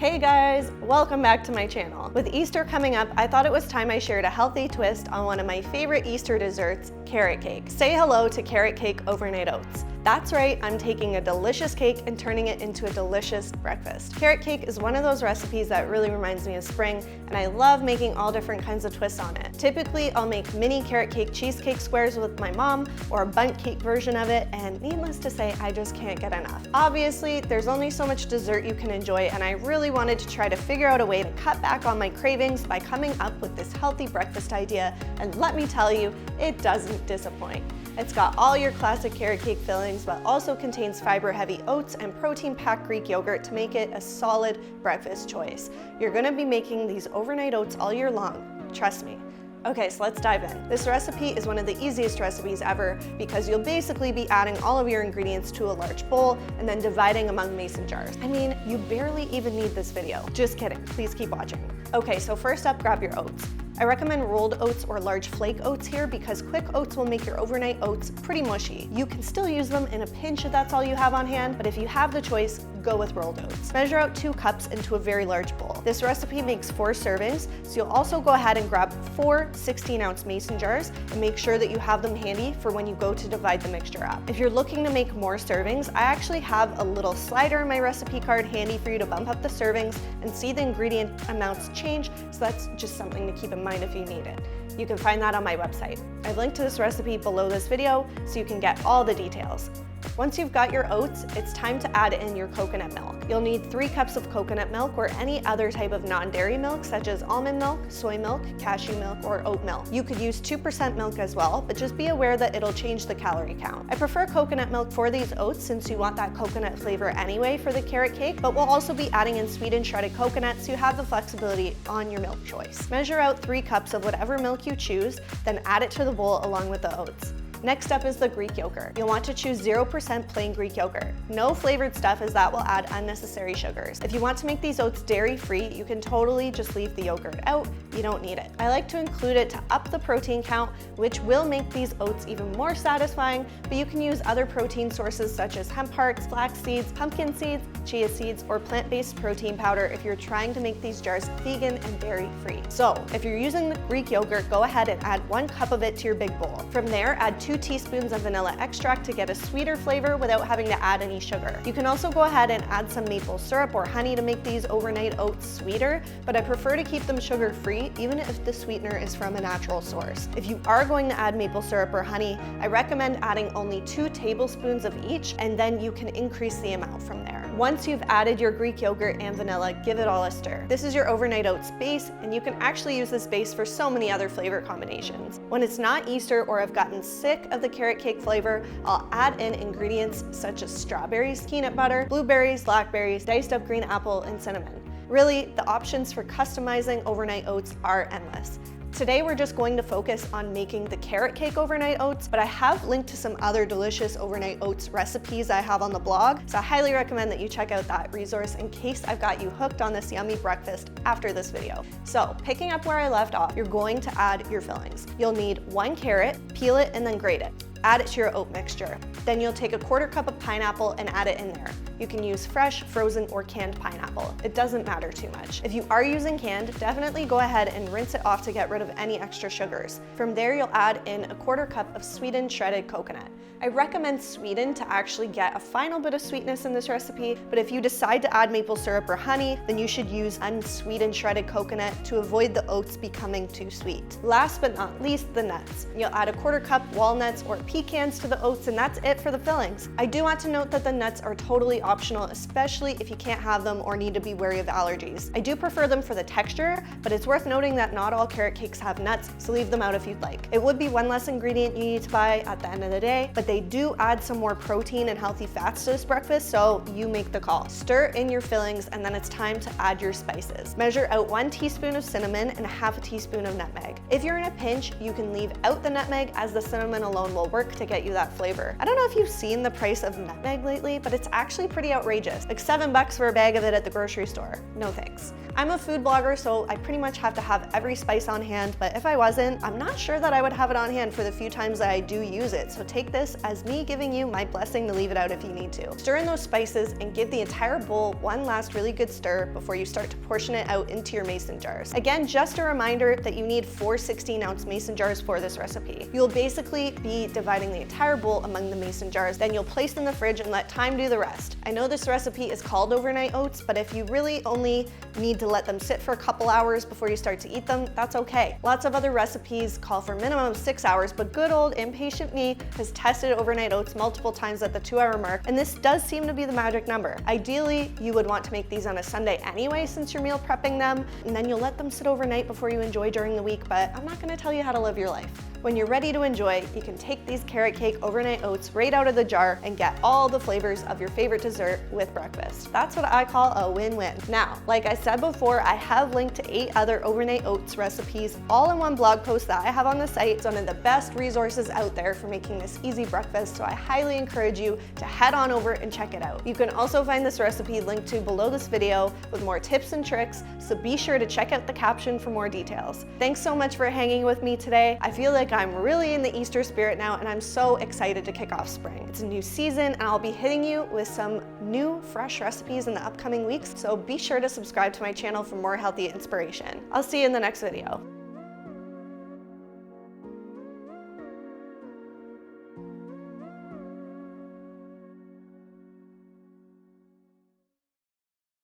Hey guys, welcome back to my channel. With Easter coming up, I thought it was time I shared a healthy twist on one of my favorite Easter desserts, carrot cake. Say hello to Carrot Cake Overnight Oats. That's right, I'm taking a delicious cake and turning it into a delicious breakfast. Carrot cake is one of those recipes that really reminds me of spring, and I love making all different kinds of twists on it. Typically, I'll make mini carrot cake cheesecake squares with my mom, or a bundt cake version of it, and needless to say, I just can't get enough. Obviously, there's only so much dessert you can enjoy, and I really wanted to try to figure out a way to cut back on my cravings by coming up with this healthy breakfast idea, and let me tell you, it doesn't disappoint. It's got all your classic carrot cake fillings, but also contains fiber-heavy oats and protein-packed Greek yogurt to make it a solid breakfast choice. You're gonna be making these overnight oats all year long, trust me. Okay, so let's dive in. This recipe is one of the easiest recipes ever because you'll basically be adding all of your ingredients to a large bowl and then dividing among mason jars. I mean, you barely even need this video. Just kidding, please keep watching. Okay, so first up, grab your oats. I recommend rolled oats or large flake oats here because quick oats will make your overnight oats pretty mushy. You can still use them in a pinch if that's all you have on hand, but if you have the choice, go with rolled oats. Measure out 2 cups into a very large bowl. This recipe makes 4 servings, so you'll also go ahead and grab 4 16-ounce mason jars and make sure that you have them handy for when you go to divide the mixture up. If you're looking to make more servings, I actually have a little slider in my recipe card handy for you to bump up the servings and see the ingredient amounts change, so that's just something to keep in mind if you need it. You can find that on my website. I've linked to this recipe below this video so you can get all the details. Once you've got your oats, it's time to add in your coconut milk. You'll need 3 cups of coconut milk or any other type of non-dairy milk such as almond milk, soy milk, cashew milk, or oat milk. You could use 2% milk as well, but just be aware that it'll change the calorie count. I prefer coconut milk for these oats since you want that coconut flavor anyway for the carrot cake, but we'll also be adding in sweetened shredded coconut so you have the flexibility on your milk choice. Measure out 3 cups of whatever milk you choose, then add it to the bowl along with the oats. Next up is the Greek yogurt. You'll want to choose 0% plain Greek yogurt. No flavored stuff as that will add unnecessary sugars. If you want to make these oats dairy-free, you can totally just leave the yogurt out. You don't need it. I like to include it to up the protein count, which will make these oats even more satisfying, but you can use other protein sources such as hemp hearts, flax seeds, pumpkin seeds, chia seeds, or plant-based protein powder if you're trying to make these jars vegan and dairy-free. So if you're using the Greek yogurt, go ahead and add 1 cup of it to your big bowl. From there, add 2 teaspoons of vanilla extract to get a sweeter flavor without having to add any sugar. You can also go ahead and add some maple syrup or honey to make these overnight oats sweeter, but I prefer to keep them sugar-free even if the sweetener is from a natural source. If you are going to add maple syrup or honey, I recommend adding only 2 tablespoons of each, and then you can increase the amount from there. Once you've added your Greek yogurt and vanilla, give it all a stir. This is your overnight oats base, and you can actually use this base for so many other flavor combinations. When it's not Easter or I've gotten sick of the carrot cake flavor, I'll add in ingredients such as strawberries, peanut butter, blueberries, blackberries, diced up green apple, and cinnamon. Really, the options for customizing overnight oats are endless. Today we're just going to focus on making the carrot cake overnight oats, but I have linked to some other delicious overnight oats recipes I have on the blog, so I highly recommend that you check out that resource in case I've got you hooked on this yummy breakfast after this video. So picking up where I left off, you're going to add your fillings. You'll need 1 carrot, peel it and then grate it. Add it to your oat mixture. Then you'll take a 1/4 cup of pineapple and add it in there. You can use fresh, frozen, or canned pineapple. It doesn't matter too much. If you are using canned, definitely go ahead and rinse it off to get rid of any extra sugars. From there, you'll add in a 1/4 cup of sweetened shredded coconut. I recommend sweetened to actually get a final bit of sweetness in this recipe, but if you decide to add maple syrup or honey, then you should use unsweetened shredded coconut to avoid the oats becoming too sweet. Last but not least, the nuts. You'll add a 1/4 cup walnuts or pecans to the oats, and that's it for the fillings. I do want to note that the nuts are totally optional, especially if you can't have them or need to be wary of allergies. I do prefer them for the texture, but it's worth noting that not all carrot cakes have nuts, so leave them out if you'd like. It would be one less ingredient you need to buy at the end of the day, but they do add some more protein and healthy fats to this breakfast, so you make the call. Stir in your fillings, and then it's time to add your spices. Measure out 1 teaspoon of cinnamon and 1/2 teaspoon of nutmeg. If you're in a pinch, you can leave out the nutmeg as the cinnamon alone will work to get you that flavor. I don't know if you've seen the price of nutmeg lately, but it's actually pretty outrageous. Like $7 for a bag of it at the grocery store. No thanks. I'm a food blogger, so I pretty much have to have every spice on hand, but if I wasn't, I'm not sure that I would have it on hand for the few times that I do use it. So take this as me giving you my blessing to leave it out if you need to. Stir in those spices and give the entire bowl one last really good stir before you start to portion it out into your mason jars. Again, just a reminder that you need 4 16-ounce mason jars for this recipe. You'll basically be dividing the entire bowl among the mason jars, then you'll place in the fridge and let time do the rest. I know this recipe is called overnight oats, but if you really only need to let them sit for a couple hours before you start to eat them, that's okay. Lots of other recipes call for a minimum of 6 hours, but good old impatient me has tested overnight oats multiple times at the 2-hour mark, and this does seem to be the magic number. Ideally, you would want to make these on a Sunday anyway since you're meal prepping them, and then you'll let them sit overnight before you enjoy during the week, but I'm not gonna tell you how to live your life. When you're ready to enjoy, you can take these carrot cake overnight oats right out of the jar and get all the flavors of your favorite dessert with breakfast. That's what I call a win-win. Now, like I said before, I have linked to 8 other overnight oats recipes all in one blog post that I have on the site. It's one of the best resources out there for making this easy breakfast, so I highly encourage you to head on over and check it out. You can also find this recipe linked to below this video with more tips and tricks, so be sure to check out the caption for more details. Thanks so much for hanging with me today. I feel like I'm really in the Easter spirit now, and I'm so excited to kick off spring. It's a new season, and I'll be hitting you with some new fresh recipes in the upcoming weeks, so be sure to subscribe to my channel for more healthy inspiration. I'll see you in the next video.